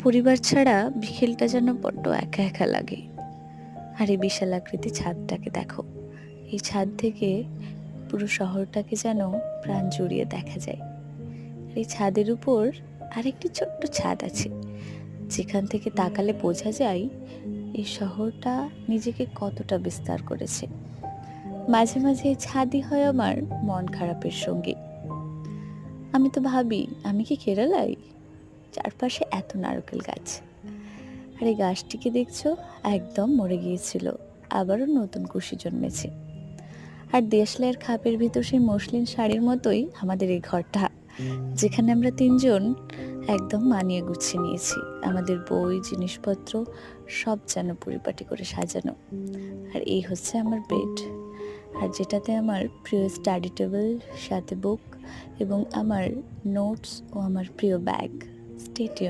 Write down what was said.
পরিবার ছাড়া বিকেলটা যেন বড্ড একা একা লাগে। আর এই বিশাল আকৃতি ছাদটাকে দেখো। এই ছাদ থেকে পুরো শহরটাকে যেন প্রাণ জুড়িয়ে দেখা যায়। আর এই ছাদের উপর আরেকটি ছোট্ট ছাদ আছে, যেখান থেকে তাকালে বোঝা যায় এই শহরটা নিজেকে কতটা বিস্তার করেছে। মাঝে মাঝে এই ছাদই হয় আমার মন খারাপের সঙ্গী। আমি তো ভাবি, আমি কি কেরালাই? চারপাশে এত নারকেল গাছ, আর এই গাছটিকে দেখছো, একদম মরে গিয়েছিল, আবারও নতুন কুশি জন্মেছে। আর দেশলাইয়ের খাপের ভিতর সেই মসলিন শাড়ির মতোই আমাদের এই ঘরটা, যেখানে আমরা তিনজন একদম মানিয়ে গুছিয়ে নিয়েছি। আমাদের বই, জিনিসপত্র সব যেন পরিপাটি করে সাজানো। আর এই হচ্ছে আমার বেড, আর যেটাতে আমার প্রিয় স্টাডি টেবিল, সাথে বুক এবং আমার নোটস ও আমার প্রিয় ব্যাগ। Stay tuned.